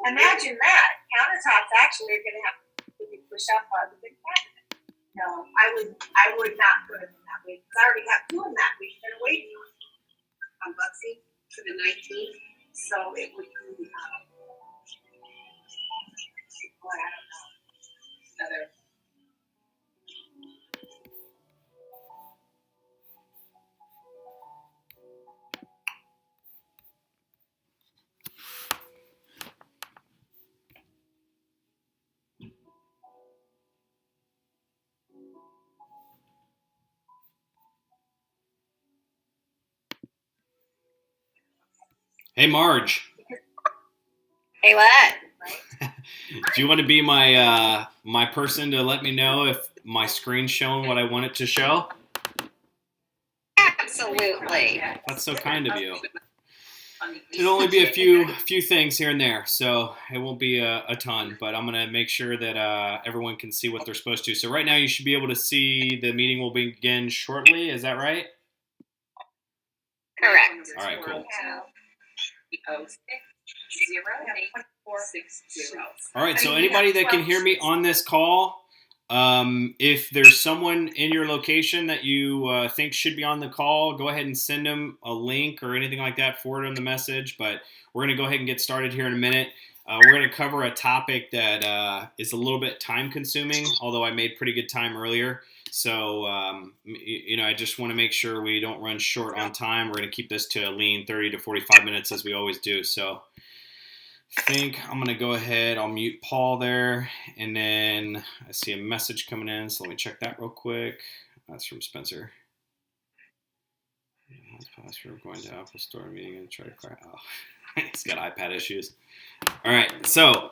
Imagine that. Countertops actually are going to have to be pushed up by the big cabinet. No, I would not put them in that week because I already have two in that week that are waiting on Bugsy for the 19th. So it would be, boy, I don't know, another. Hey, Marge. Hey, what? Do you want to be my my person to let me know if my screen's showing what I want it to show? Absolutely. That's so kind of you. It'll only be a few things here and there, so it won't be a ton, but I'm going to make sure that everyone can see what they're supposed to. So right now you should be able to see the meeting will begin shortly. Is that right? Correct. All right, cool. All right, so anybody that can hear me on this call, if there's someone in your location that you think should be on the call, go ahead and send them a link or anything like that, forward them the message. But we're going to go ahead and get started here in a minute. We're going to cover a topic that is a little bit time consuming, although I made pretty good time earlier. So, I just want to make sure we don't run short on time. We're going to keep this to a lean 30 to 45 minutes as we always do. So I think I'm going to go ahead. I'll mute Paul there. And then I see a message coming in. So let me check that real quick. That's from Spencer. Password going to Apple Store meeting and try to crack. Oh, he's got iPad issues. All right. So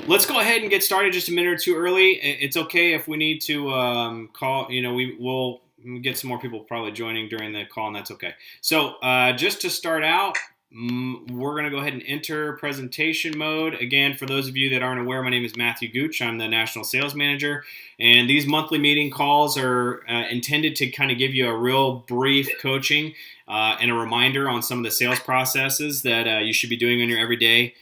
let's go ahead and get started just a minute or two early. It's okay if we need to call. We'll get some more people probably joining during the call, and that's okay. So just to start out, we're going to go ahead and enter presentation mode. Again, for those of you that aren't aware, my name is Matthew Gooch. I'm the National Sales Manager, and these monthly meeting calls are intended to kind of give you a real brief coaching and a reminder on some of the sales processes that you should be doing on your everyday,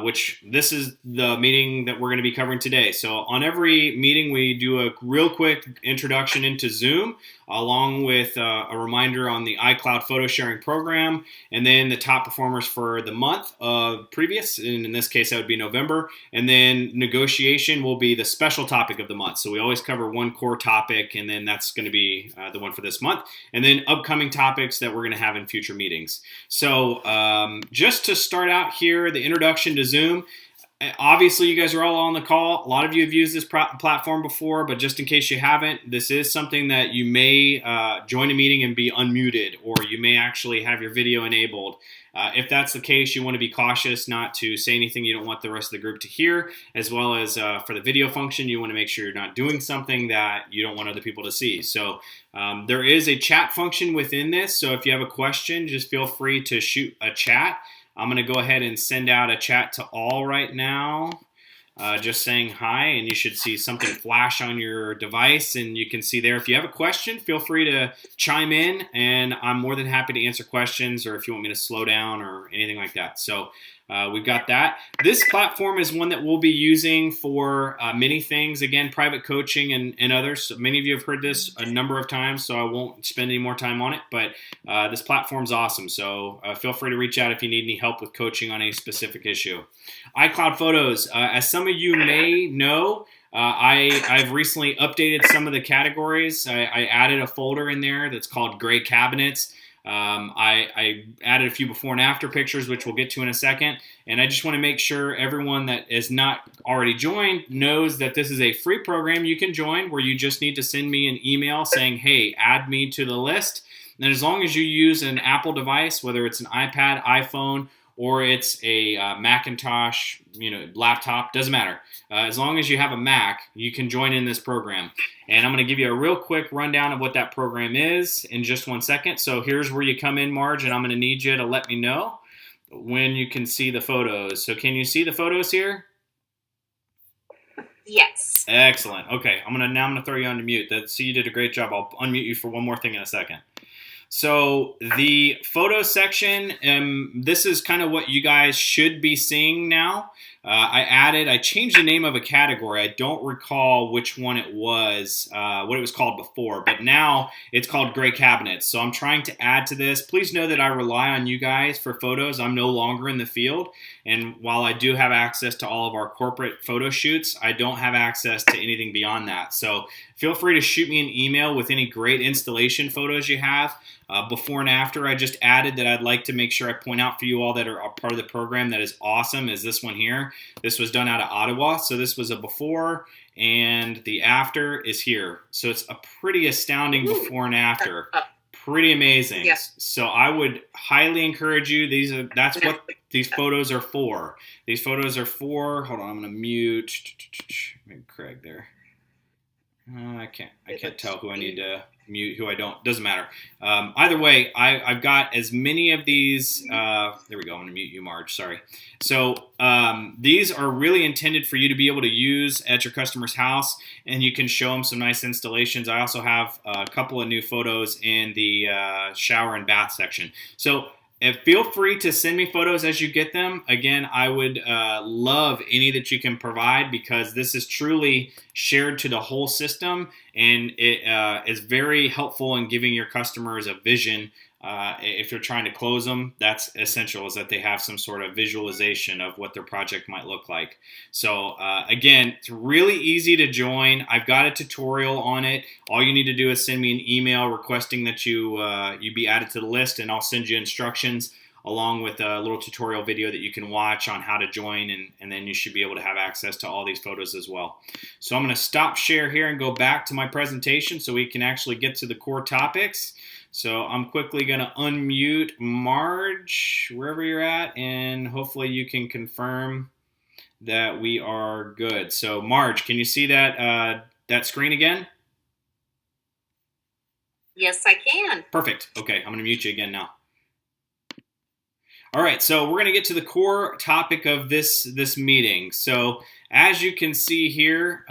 which this is the meeting that we're going to be covering today. So on every meeting, we do a real quick introduction into Zoom, along with a reminder on the iCloud photo sharing program, and then the top performers for the month of previous, and in this case, that would be November, and then negotiation will be the special topic of the month. So we always cover one core topic, and then that's going to be the one for this month, and then upcoming topics that we're going to have in future meetings. So just to start out here, the introduction to Zoom. Obviously, you guys are all on the call. A lot of you have used this platform before, but just in case you haven't, this is something that you may join a meeting and be unmuted, or you may actually have your video enabled. If that's the case, you want to be cautious not to say anything you don't want the rest of the group to hear, as well as for the video function, you want to make sure you're not doing something that you don't want other people to see. So there is a chat function within this, so if you have a question, just feel free to shoot a chat. I'm going to go ahead and send out a chat to all right now, just saying hi, and you should see something flash on your device, and you can see there. If you have a question, feel free to chime in, and I'm more than happy to answer questions, or if you want me to slow down or anything like that. So we've got that. This platform is one that we'll be using for many things. Again, private coaching and others. So many of you have heard this a number of times, so I won't spend any more time on it. But this platform's awesome. So feel free to reach out if you need any help with coaching on a specific issue. iCloud Photos. As some of you may know, I've recently updated some of the categories. I added a folder in there that's called Gray Cabinets. I added a few before and after pictures, which we'll get to in a second. And I just want to make sure everyone that is not already joined knows that this is a free program you can join, where you just need to send me an email saying, hey, add me to the list. And as long as you use an Apple device, whether it's an iPad, iPhone, or it's a Macintosh, laptop, doesn't matter. As long as you have a Mac, you can join in this program. And I'm going to give you a real quick rundown of what that program is in just 1 second. So here's where you come in, Marge, and I'm going to need you to let me know when you can see the photos. So can you see the photos here? Yes. Excellent. Okay, I'm going to throw you on to mute. You did a great job. I'll unmute you for one more thing in a second. So the photo section, this is kind of what you guys should be seeing now. I changed the name of a category. I don't recall which one it was, what it was called before, but now it's called Gray Cabinets. So I'm trying to add to this. Please know that I rely on you guys for photos. I'm no longer in the field. And while I do have access to all of our corporate photo shoots, I don't have access to anything beyond that. So feel free to shoot me an email with any great installation photos you have. Before and after, I just added that I'd like to make sure I point out for you all that are a part of the program that is awesome is this one here. This was done out of Ottawa, so this was a before, and the after is here. So it's a pretty astounding before and after. Pretty amazing. Yeah. So I would highly encourage you. That's what these photos are for. These photos are for. Hold on, I'm gonna mute. Maybe Craig there. I can't tell who I need to mute, who I don't. Doesn't matter. Either way, I've got as many of these. There we go. I'm going to mute you, Marge. Sorry. So these are really intended for you to be able to use at your customer's house, and you can show them some nice installations. I also have a couple of new photos in the shower and bath section. So feel free to send me photos as you get them. Again, I would love any that you can provide because this is truly shared to the whole system, and it is very helpful in giving your customers a vision. If you're trying to close them, that's essential, is that they have some sort of visualization of what their project might look like. So again, it's really easy to join. I've got a tutorial on it. All you need to do is send me an email requesting that you be added to the list, and I'll send you instructions along with a little tutorial video that you can watch on how to join, and then you should be able to have access to all these photos as well. So I'm going to stop share here and go back to my presentation so we can actually get to the core topics. So I'm quickly going to unmute Marge, wherever you're at, and hopefully you can confirm that we are good. So Marge, can you see that screen again? Yes, I can. Perfect. Okay, I'm going to mute you again now. All right, so we're going to get to the core topic of this meeting. So as you can see here,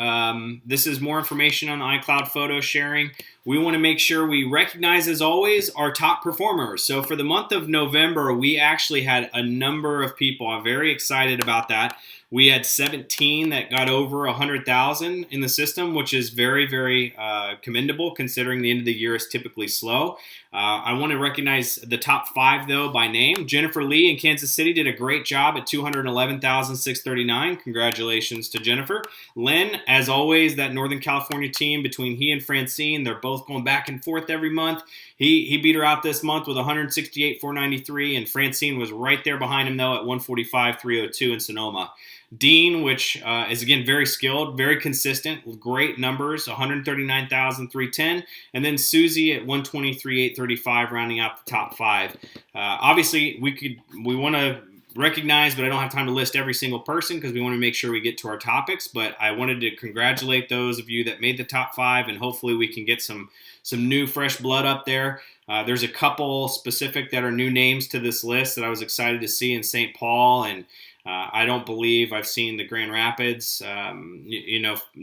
this is more information on the iCloud photo sharing. We want to make sure we recognize, as always, our top performers. So for the month of November, we actually had a number of people. I'm very excited about that. We had 17 that got over 100,000 in the system, which is very, very commendable considering the end of the year is typically slow. I want to recognize the top 5, though, by name. Jennifer Lee in Kansas City did a great job at 211,639. Congratulations to Jennifer. Len, as always, that Northern California team, between he and Francine, they're both going back and forth every month. He beat her out this month with 168,493, and Francine was right there behind him, though, at 145,302 in Sonoma. Dean, which is, again, very skilled, very consistent, with great numbers, 139,310. And then Susie at 123,835, rounding out the top 5. Obviously, we want to recognize, but I don't have time to list every single person because we want to make sure we get to our topics. But I wanted to congratulate those of you that made the top 5, and hopefully we can get some new fresh blood up there. There's a couple specific that are new names to this list that I was excited to see in St. Paul, and I don't believe I've seen the Grand Rapids,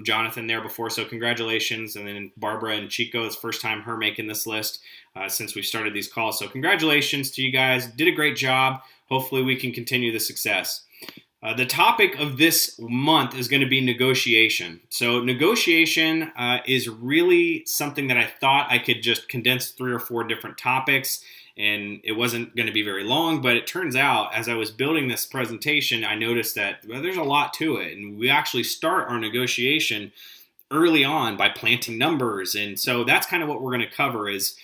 Jonathan there before, so congratulations. And then Barbara and Chico, it's first time her making this list since we started these calls. So congratulations to you guys. Did a great job. Hopefully we can continue the success. The topic of this month is going to be negotiation. So negotiation is really something that I thought I could just condense 3 or 4 different topics, and it wasn't going to be very long, but it turns out as I was building this presentation, I noticed that there's a lot to it, and we actually start our negotiation early on by planting numbers. And so that's kind of what we're going to cover is,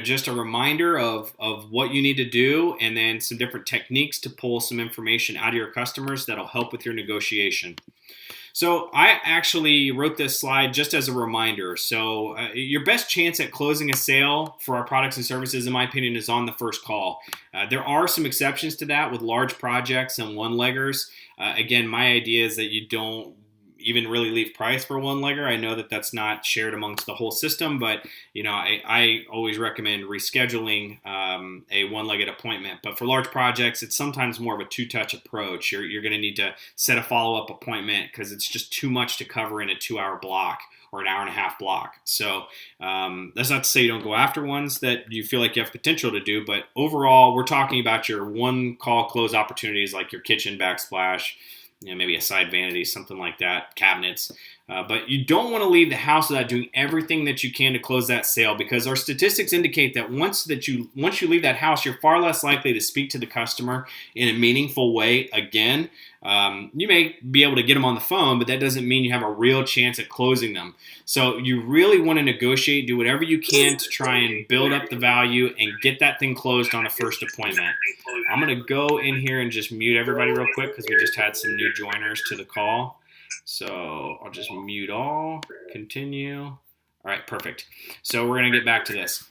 just a reminder of what you need to do, and then some different techniques to pull some information out of your customers that'll help with your negotiation. So I actually wrote this slide just as a reminder. So your best chance at closing a sale for our products and services, in my opinion, is on the first call. There are some exceptions to that with large projects and one-leggers. Again, my idea is that you don't even really leave price for one-legger. I know that that's not shared amongst the whole system, but I always recommend rescheduling a one-legged appointment. But for large projects, it's sometimes more of a two-touch approach. You're going to need to set a follow-up appointment because it's just too much to cover in a 2-hour block. or an hour and a half block. So that's not to say you don't go after ones that you feel like you have potential to do, but overall, we're talking about your one call close opportunities like your kitchen backsplash, maybe a side vanity, something like that, cabinets. But you don't want to leave the house without doing everything that you can to close that sale, because our statistics indicate that once you leave that house, you're far less likely to speak to the customer in a meaningful way again. You may be able to get them on the phone, but that doesn't mean you have a real chance at closing them. So you really want to negotiate, do whatever you can to try and build up the value and get that thing closed on a first appointment. I'm going to go in here and just mute everybody real quick because we just had some new joiners to the call. So I'll just mute all, continue. All right, perfect. So we're going to get back to this.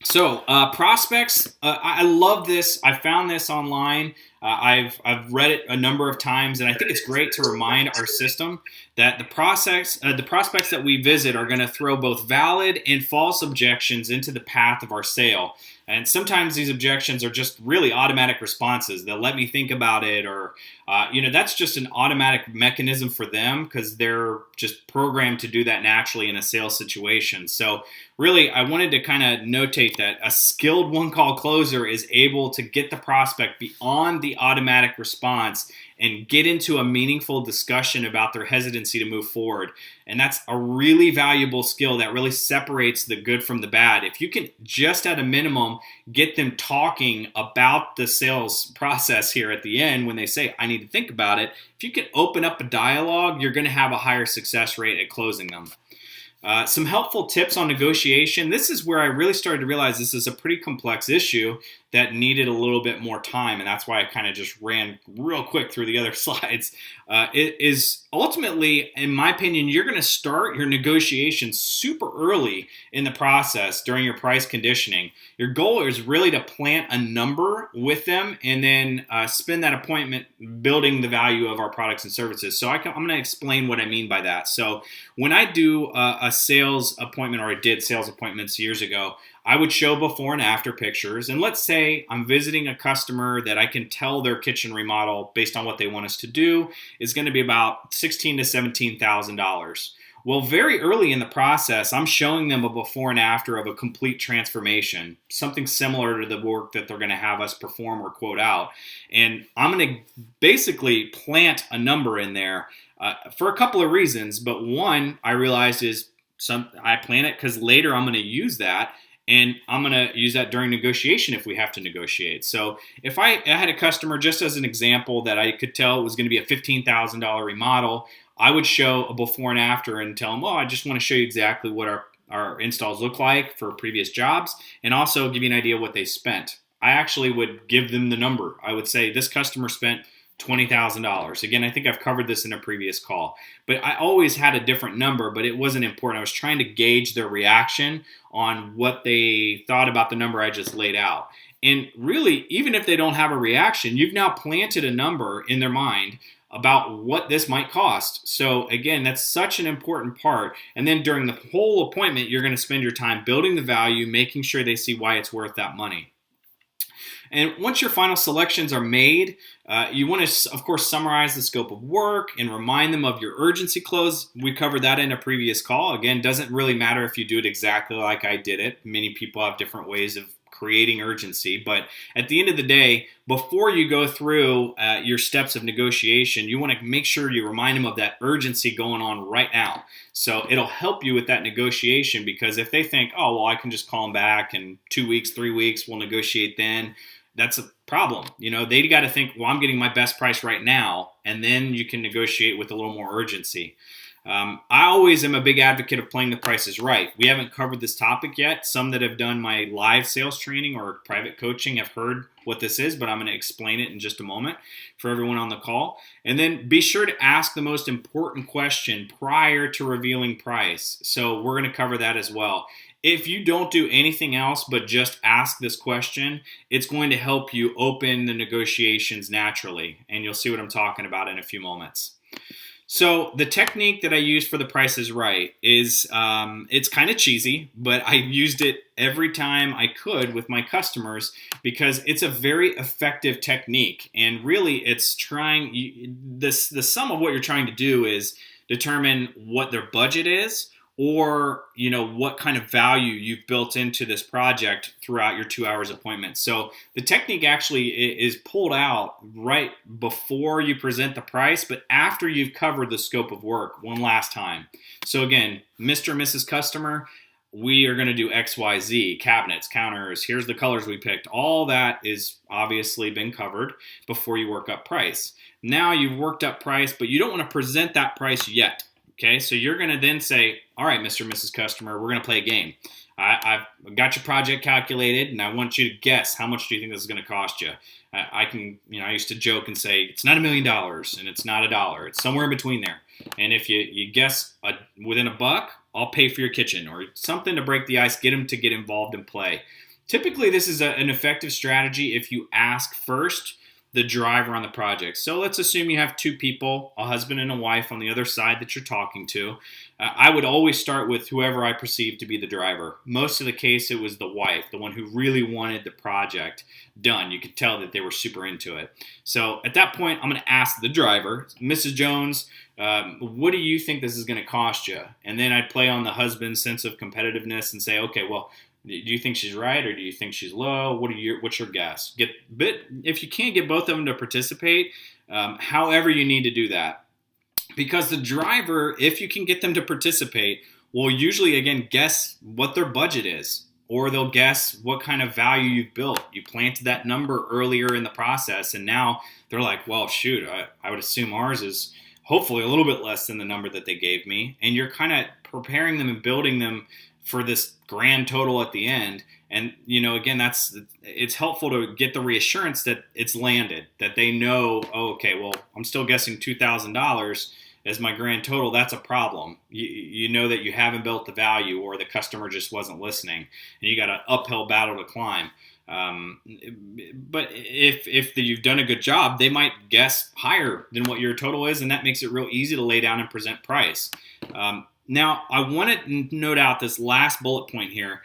So prospects, I love this. I found this online. I've read it a number of times, and I think it's great to remind our system that the prospects that we visit are going to throw both valid and false objections into the path of our sale. And sometimes these objections are just really automatic responses. They'll let me think about it, or that's just an automatic mechanism for them because they're just programmed to do that naturally in a sales situation. So really, I wanted to kind of notate that a skilled one-call closer is able to get the prospect beyond the automatic response and get into a meaningful discussion about their hesitancy to move forward. And that's a really valuable skill that really separates the good from the bad. If you can just at a minimum get them talking about the sales process here at the end when they say, I need to think about it, if you can open up a dialogue, you're going to have a higher success rate at closing them. Some helpful tips on negotiation. This is where I really started to realize this is a pretty complex issue that needed a little bit more time, and that's why I kind of just ran real quick through the other slides. It is ultimately, in my opinion, you're going to start your negotiation super early in the process during your price conditioning. Your goal is really to plant a number with them and then spend that appointment building the value of our products and services. So I'm going to explain what I mean by that. So when I do a sales appointment, or I did sales appointments years ago, I would show before and after pictures. And let's say I'm visiting a customer that I can tell their kitchen remodel based on what they want us to do is going to be about $16,000 to $17,000. Well, very early in the process, I'm showing them a before and after of a complete transformation, something similar to the work that they're going to have us perform or quote out. And I'm going to basically plant a number in there for a couple of reasons. But one, I realized is I plan it because later I'm going to use that. And I'm going to use that during negotiation if we have to negotiate. So if I had a customer, just as an example, that I could tell was going to be a $15,000 remodel, I would show a before and after and tell them, well, I just want to show you exactly what our installs look like for previous jobs, and also give you an idea what they spent. I actually would give them the number. I would say this customer spent $20,000. Again, I think I've covered this in a previous call, but I always had a different number, but it wasn't important. I was trying to gauge their reaction on what they thought about the number I just laid out. And really, even if they don't have a reaction, you've now planted a number in their mind about what this might cost. So again, that's such an important part. And then during the whole appointment, you're going to spend your time building the value, making sure they see why it's worth that money. And once your final selections are made, you want to, of course, summarize the scope of work and remind them of your urgency clause. We covered that in a previous call. Again, doesn't really matter if you do it exactly like I did it. Many people have different ways of creating urgency. But at the end of the day, before you go through your steps of negotiation, you want to make sure you remind them of that urgency going on right now. So it'll help you with that negotiation, because if they think, oh, well, I can just call them back in 2 weeks, 3 weeks, we'll negotiate then, that's a problem. They got to think, well, I'm getting my best price right now, and then you can negotiate with a little more urgency. I always am a big advocate of playing the prices right. We haven't covered this topic yet. Some that have done my live sales training or private coaching have heard what this is, but I'm going to explain it in just a moment for everyone on the call. And then be sure to ask the most important question prior to revealing price. So we're going to cover that as well. If you don't do anything else but just ask this question, it's going to help you open the negotiations naturally. And you'll see what I'm talking about in a few moments. So the technique that I use for the Price is Right is, it's kind of cheesy, but I used it every time I could with my customers because it's a very effective technique. And really it's the sum of what you're trying to do is determine what their budget is, or what kind of value you've built into this project throughout your 2 hours appointment. So the technique actually is pulled out right before you present the price, but after you've covered the scope of work one last time. So again, Mr. and Mrs. Customer, we are going to do XYZ, cabinets, counters, here's the colors we picked. All that is obviously been covered before you work up price. Now you've worked up price, but you don't want to present that price yet. Okay, so you're going to then say, all right, Mr. and Mrs. Customer, we're going to play a game. I've got your project calculated, and I want you to guess how much do you think this is going to cost you. I used to joke and say, it's not $1 million, and it's not $1. It's somewhere in between there. And if you guess within $1, I'll pay for your kitchen or something to break the ice, get them to get involved and play. Typically, this is an effective strategy if you ask first the driver on the project. So let's assume you have two people, a husband and a wife on the other side that you're talking to. I would always start with whoever I perceive to be the driver. Most of the case, it was the wife, the one who really wanted the project done. You could tell that they were super into it. So at that point, I'm going to ask the driver, Mrs. Jones, what do you think this is going to cost you? And then I'd play on the husband's sense of competitiveness and say, okay, well, do you think she's right or do you think she's low? What's your guess? If you can't get both of them to participate, however you need to do that. Because the driver, if you can get them to participate, will usually, again, guess what their budget is. Or they'll guess what kind of value you've built. You planted that number earlier in the process, and now they're like, well, shoot, I would assume ours is hopefully a little bit less than the number that they gave me. And you're kind of preparing them and building them for this grand total at the end. And, again, it's helpful to get the reassurance that it's landed, that they know, oh, okay, well, I'm still guessing $2,000 as my grand total. That's a problem. You know that you haven't built the value or the customer just wasn't listening and you got an uphill battle to climb. But if you've done a good job, they might guess higher than what your total is, and that makes it real easy to lay down and present price. Now, I want to note out this last bullet point here.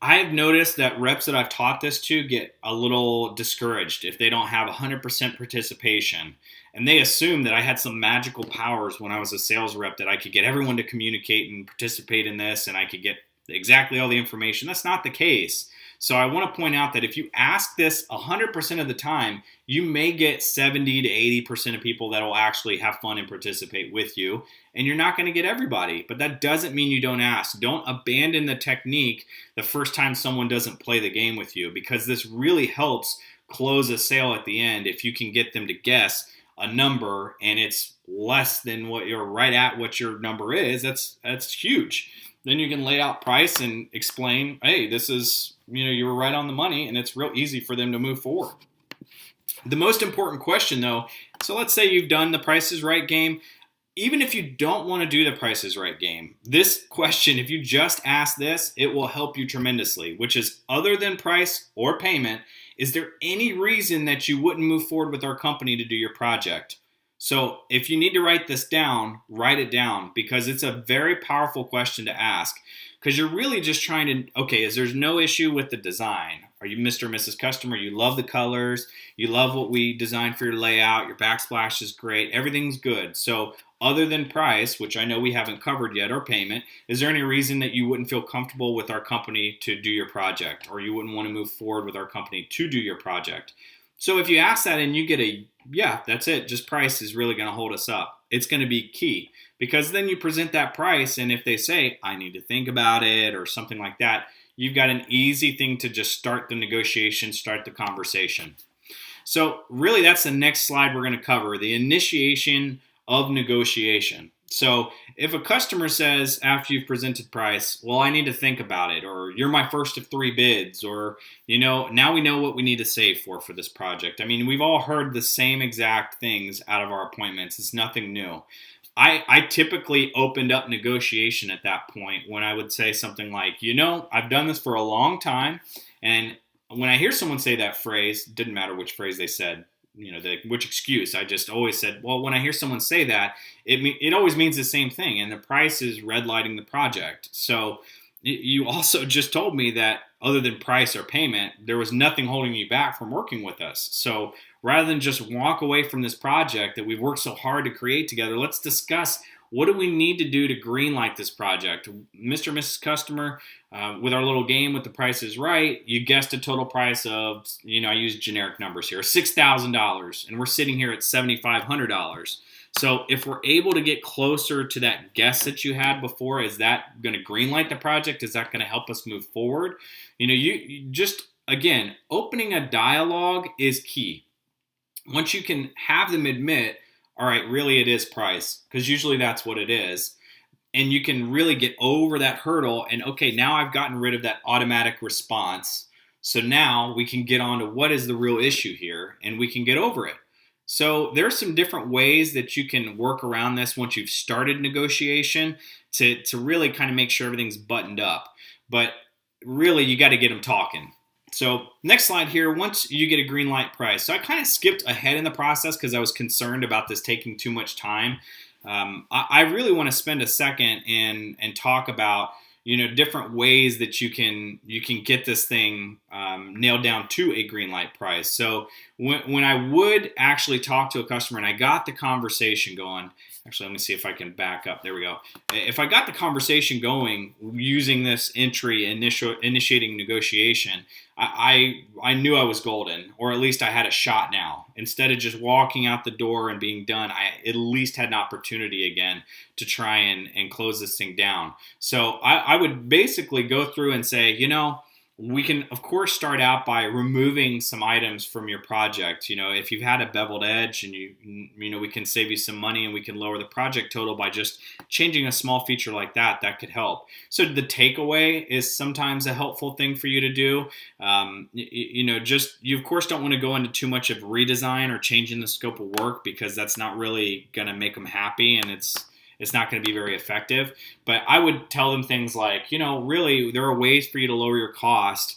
I've noticed that reps that I've taught this to get a little discouraged if they don't have 100% participation. And they assume that I had some magical powers when I was a sales rep that I could get everyone to communicate and participate in this and I could get exactly all the information. That's not the case. So I want to point out that if you ask this 100% of the time, you may get 70 to 80% of people that will actually have fun and participate with you. And you're not going to get everybody, but that doesn't mean you don't ask. Don't abandon the technique the first time someone doesn't play the game with you, because this really helps close a sale at the end if you can get them to guess a number and it's less than what you're right at what your number is. That's huge. Then you can lay out price and explain, hey, this is, you were right on the money, and it's real easy for them to move forward. The most important question, though, so let's say you've done the Price is Right game. Even if you don't want to do the Price is Right game, this question, if you just ask this, it will help you tremendously, which is, other than price or payment, is there any reason that you wouldn't move forward with our company to do your project? So if you need to write this down, write it down, because it's a very powerful question to ask. Because you're really just trying to, okay, there's no issue with the design. Are you Mr. or Mrs. Customer? You love the colors. You love what we designed for your layout. Your backsplash is great. Everything's good. So other than price, which I know we haven't covered yet, or payment, is there any reason that you wouldn't feel comfortable with our company to do your project, or you wouldn't want to move forward with our company to do your project? So if you ask that and you get a, yeah, that's it, just price is really going to hold us up, it's going to be key. Because then you present that price, and if they say, I need to think about it, or something like that, you've got an easy thing to just start the negotiation, start the conversation. So really, that's the next slide we're going to cover, the initiation of negotiation. So if a customer says after you've presented price, well, I need to think about it, or you're my first of 3 bids, or, now we know what we need to save for this project. I mean, we've all heard the same exact things out of our appointments. It's nothing new. I typically opened up negotiation at that point when I would say something like, I've done this for a long time. And when I hear someone say that phrase, didn't matter which phrase they said, which excuse, I just always said, well, when I hear someone say that, it always means the same thing. And the price is red lighting the project. So you also just told me that other than price or payment, there was nothing holding you back from working with us. So rather than just walk away from this project that we've worked so hard to create together, let's discuss What do we need to do to greenlight this project? Mr. and Mrs. Customer, with our little game with the Price is Right, you guessed a total price of, I use generic numbers here, $6,000, and we're sitting here at $7,500. So if we're able to get closer to that guess that you had before, is that going to greenlight the project? Is that going to help us move forward? You just, again, opening a dialogue is key. Once you can have them admit, all right, really it is price, because usually that's what it is. And you can really get over that hurdle and, okay, now I've gotten rid of that automatic response. So now we can get on to what is the real issue here, and we can get over it. So there's some different ways that you can work around this once you've started negotiation to really kind of make sure everything's buttoned up. But really, you got to get them talking. So next slide here, once you get a green light price. So I kind of skipped ahead in the process because I was concerned about this taking too much time. I really want to spend a second and talk about different ways that you can get this thing nailed down to a green light price. So when I would actually talk to a customer and I got the conversation going, actually let me see if I can back up. There we go. If I got the conversation going using this initiating negotiation, I knew I was golden, or at least I had a shot now. Instead of just walking out the door and being done, I at least had an opportunity again to try and close this thing down. So I would basically go through and say, we can, of course, start out by removing some items from your project. If you've had a beveled edge and we can save you some money and we can lower the project total by just changing a small feature like that could help. So the takeaway is sometimes a helpful thing for you to do. You of course don't want to go into too much of redesign or changing the scope of work, because that's not really going to make them happy, and it's not going to be very effective. But I would tell them things like, really, there are ways for you to lower your cost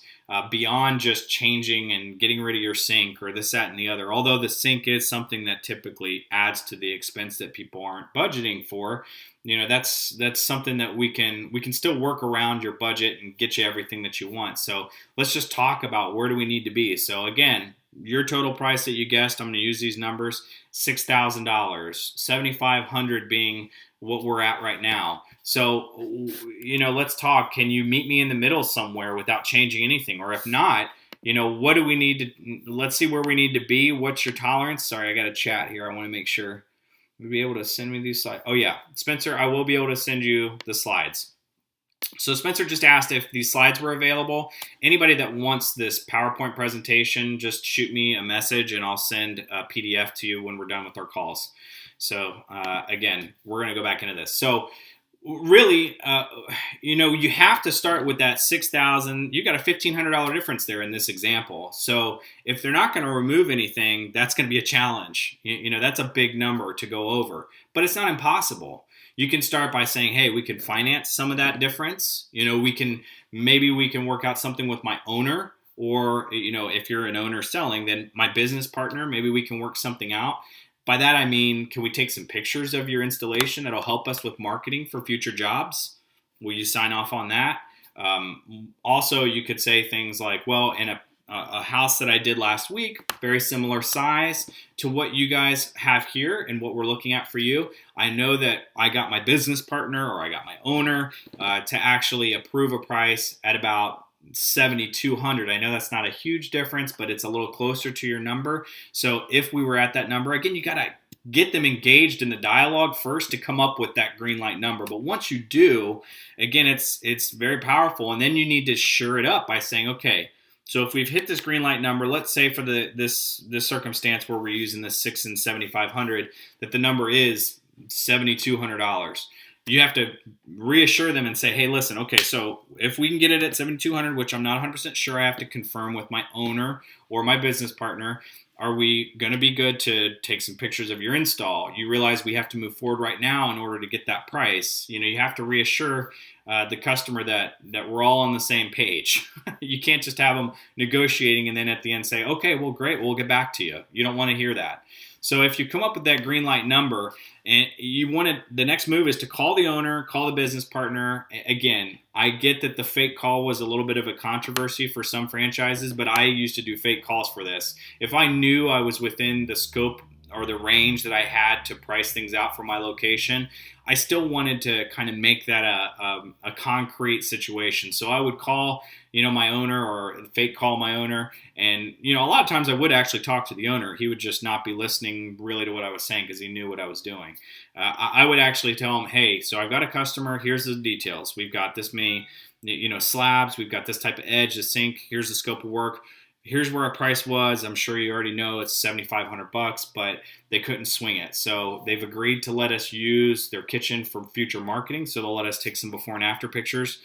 beyond just changing and getting rid of your sink or this, that, and the other. Although the sink is something that typically adds to the expense that people aren't budgeting for, that's something that we can still work around your budget and get you everything that you want. So let's just talk about where do we need to be. So again, your total price that you guessed, I'm going to use these numbers, $6,000, $7,500 being what we're at right now. So, let's talk. Can you meet me in the middle somewhere without changing anything? Or if not, what do we need to, let's see where we need to be. What's your tolerance? Sorry, I got a chat here. I want to make sure you'll be able to send me these slides. Oh yeah, Spencer, I will be able to send you the slides. So Spencer just asked if these slides were available. Anybody that wants this PowerPoint presentation, just shoot me a message and I'll send a PDF to you when we're done with our calls. So again, we're going to go back into this. So really, you have to start with that $6,000. You got a $1,500 difference there in this example. So if they're not going to remove anything, that's going to be a challenge. That's a big number to go over, but it's not impossible. You can start by saying, hey, we can finance some of that difference. Maybe we can work out something with my owner, or, if you're an owner selling, then my business partner, maybe we can work something out. By that, I mean, can we take some pictures of your installation that'll help us with marketing for future jobs? Will you sign off on that? Also, you could say things like, well, in a house that I did last week, very similar size to what you guys have here and what we're looking at for you. I know that I got my business partner or I got my owner to actually approve a price at about $7,200. I know that's not a huge difference, but it's a little closer to your number. So if we were at that number, again, you got to get them engaged in the dialogue first to come up with that green light number. But once you do, again, it's very powerful. And then you need to sure it up by saying, okay, so if we've hit this green light number, let's say for this circumstance where we're using the $6,000 and $7,500, that the number is $7,200. You have to reassure them and say, hey, listen, okay, so if we can get it at $7,200, which I'm not 100% sure, I have to confirm with my owner or my business partner, are we going to be good to take some pictures of your install? You realize we have to move forward right now in order to get that price. You have to reassure the customer that we're all on the same page. You can't just have them negotiating and then at the end say, okay, well, great, we'll get back to you. You don't want to hear that. So if you come up with that green light number and the next move is to call the owner, call the business partner. Again, I get that the fake call was a little bit of a controversy for some franchises, but I used to do fake calls for this. If I knew I was within the scope or the range that I had to price things out for my location, I still wanted to kind of make that a concrete situation. So I would call, my owner, or fake call my owner. And, a lot of times I would actually talk to the owner. He would just not be listening really to what I was saying because he knew what I was doing. I would actually tell him, hey, so I've got a customer. Here's the details. We've got this many, slabs. We've got this type of edge, the sink. Here's the scope of work. Here's where our price was. I'm sure you already know it's $7,500, but they couldn't swing it. So they've agreed to let us use their kitchen for future marketing. So they'll let us take some before and after pictures.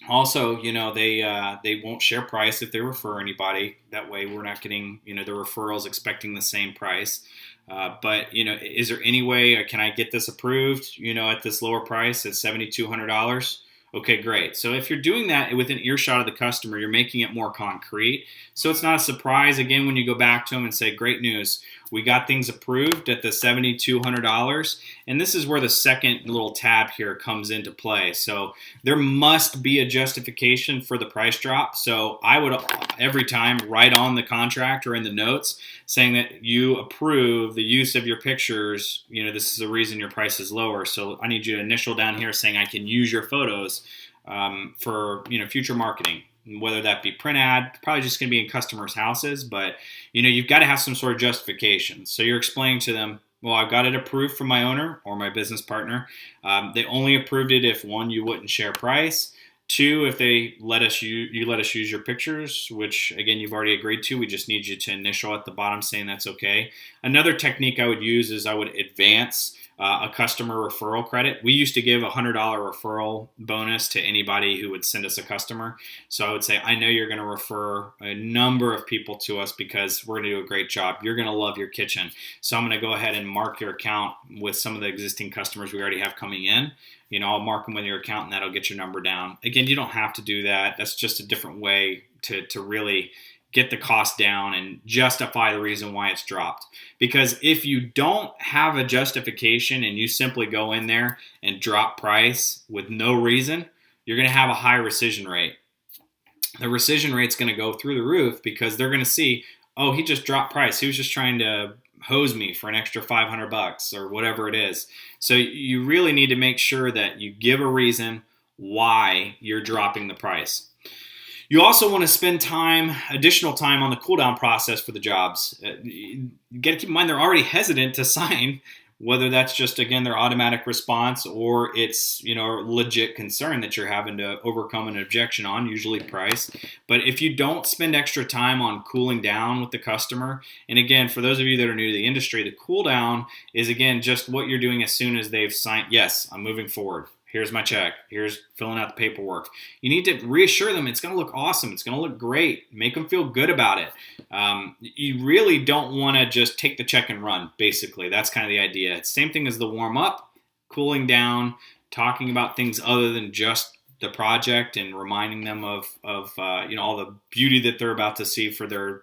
Also, they won't share price if they refer anybody. That way we're not getting, the referrals expecting the same price. But, is there any way, can I get this approved, at this lower price at $7,200? Okay, great. So if you're doing that within earshot of the customer, you're making it more concrete. So it's not a surprise, again, when you go back to them and say, great news, we got things approved at the $7,200. And this is where the second little tab here comes into play. So there must be a justification for the price drop. So I would every time write on the contract or in the notes saying that you approve the use of your pictures. This is the reason your price is lower. So I need you to initial down here saying I can use your photos for future marketing, whether that be print ad, probably just going to be in customers' houses, but you've got to have some sort of justification. So you're explaining to them, well, I've got it approved from my owner or my business partner. They only approved it if, one, you wouldn't share price. Two, if they let us use your pictures, which again you've already agreed to. We just need you to initial at the bottom saying that's okay. Another technique I would use is I would advance a customer referral credit. We used to give a $100 referral bonus to anybody who would send us a customer. So I would say, I know you're going to refer a number of people to us because we're going to do a great job. You're going to love your kitchen. So I'm going to go ahead and mark your account with some of the existing customers we already have coming in. I'll mark them with your account and that'll get your number down. Again, you don't have to do that. That's just a different way to really get the cost down and justify the reason why it's dropped. Because if you don't have a justification and you simply go in there and drop price with no reason, you're going to have a high rescission rate. The rescission rate's going to go through the roof because they're going to see, oh, he just dropped price. He was just trying to hose me for an extra $500 or whatever it is. So you really need to make sure that you give a reason why you're dropping the price. You also want to spend additional time on the cool down process for the jobs. You got to keep in mind they're already hesitant to sign, whether that's just, again, their automatic response or it's, legit concern that you're having to overcome an objection on, usually price. But if you don't spend extra time on cooling down with the customer, and again, for those of you that are new to the industry, the cool down is, again, just what you're doing as soon as they've signed, yes, I'm moving forward. Here's my check. Here's filling out the paperwork. You need to reassure them it's going to look awesome. It's going to look great. Make them feel good about it. You really don't want to just take the check and run, basically. That's kind of the idea. It's the same thing as the warm-up, cooling down, talking about things other than just the project and reminding them of all the beauty that they're about to see for their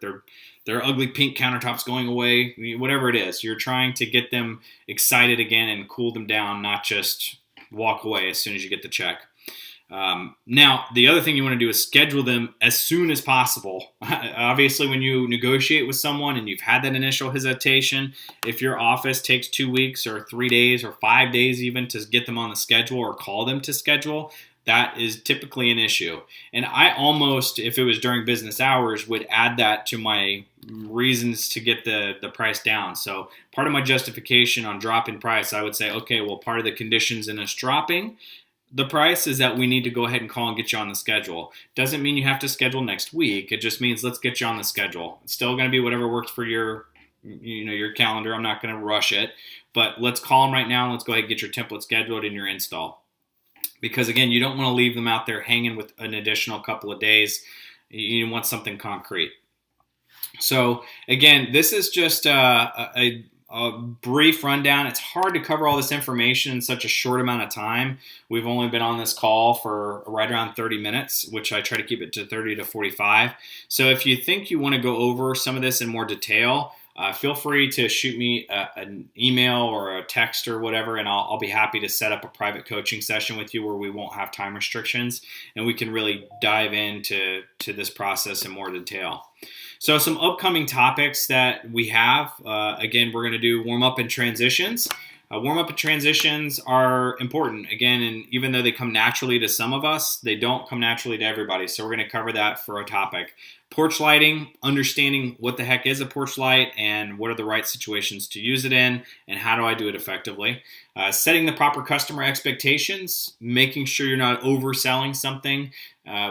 ugly pink countertops going away, whatever it is. You're trying to get them excited again and cool them down, not just walk away as soon as you get the check. Now, the other thing you want to do is schedule them as soon as possible. Obviously, when you negotiate with someone and you've had that initial hesitation, if your office takes 2 weeks or 3 days or 5 days even to get them on the schedule or call them to schedule, that is typically an issue. And I almost, if it was during business hours, would add that to my reasons to get the price down. So part of my justification on dropping price, I would say, okay, well, part of the conditions in us dropping the price is that we need to go ahead and call and get you on the schedule. Doesn't mean you have to schedule next week. It just means let's get you on the schedule. It's still going to be whatever works for your calendar. I'm not going to rush it, but let's call them right now and let's go ahead and get your template scheduled and your install. Because again, you don't want to leave them out there hanging with an additional couple of days. You want something concrete. So again, this is just a brief rundown. It's hard to cover all this information in such a short amount of time. We've only been on this call for right around 30 minutes, which I try to keep it to 30 to 45. So if you think you want to go over some of this in more detail, feel free to shoot me an email or a text or whatever, and I'll be happy to set up a private coaching session with you where we won't have time restrictions and we can really dive into this process in more detail. So some upcoming topics that we have, again, we're going to do warm-up and transitions. Warm-up and transitions are important, again, and even though they come naturally to some of us, they don't come naturally to everybody. So we're going to cover that for a topic. Porch lighting, understanding what the heck is a porch light and what are the right situations to use it in and how do I do it effectively. Setting the proper customer expectations, making sure you're not overselling something,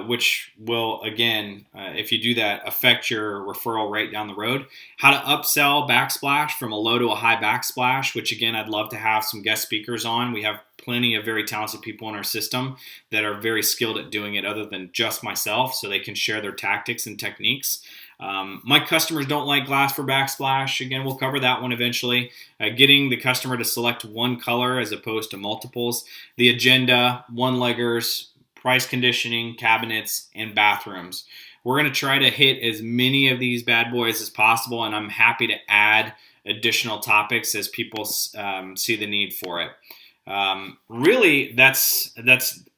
which will, again, if you do that, affect your referral rate down the road. How to upsell backsplash from a low to a high backsplash, which, again, I'd love to have some guest speakers on. We have plenty of very talented people in our system that are very skilled at doing it other than just myself, so they can share their tactics and techniques. My customers don't like glass for backsplash. Again, we'll cover that one eventually. Getting the customer to select one color as opposed to multiples. The agenda, one-leggers, price conditioning, cabinets, and bathrooms. We're going to try to hit as many of these bad boys as possible, and I'm happy to add additional topics as people see the need for it. Really, that's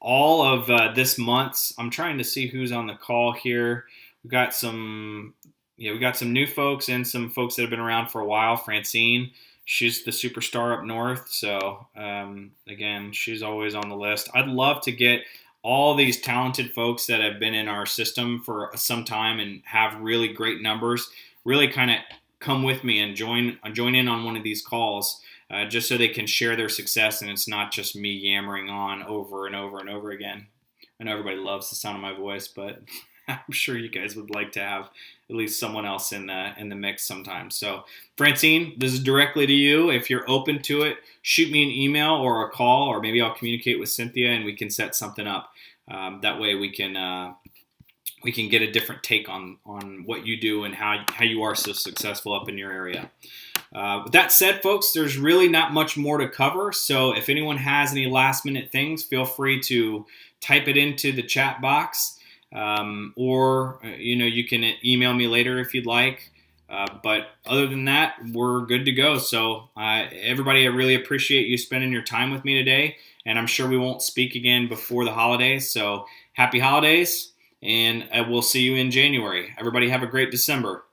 all of this month's. I'm trying to see who's on the call here. We got some new folks and some folks that have been around for a while. Francine, she's the superstar up north. So again, she's always on the list. I'd love to get all these talented folks that have been in our system for some time and have really great numbers, really kind of come with me and join in on one of these calls. Just so they can share their success and it's not just me yammering on over and over and over again. I know everybody loves the sound of my voice, but I'm sure you guys would like to have at least someone else in the mix sometimes. So, Francine, this is directly to you. If you're open to it, shoot me an email or a call, or maybe I'll communicate with Cynthia and we can set something up. That way we can get a different take on what you do and how you are so successful up in your area. With that said, folks, there's really not much more to cover. So if anyone has any last minute things, feel free to type it into the chat box, or you can email me later if you'd like. But other than that, we're good to go. So everybody, I really appreciate you spending your time with me today, and I'm sure we won't speak again before the holidays. So happy holidays, and we'll see you in January. Everybody have a great December.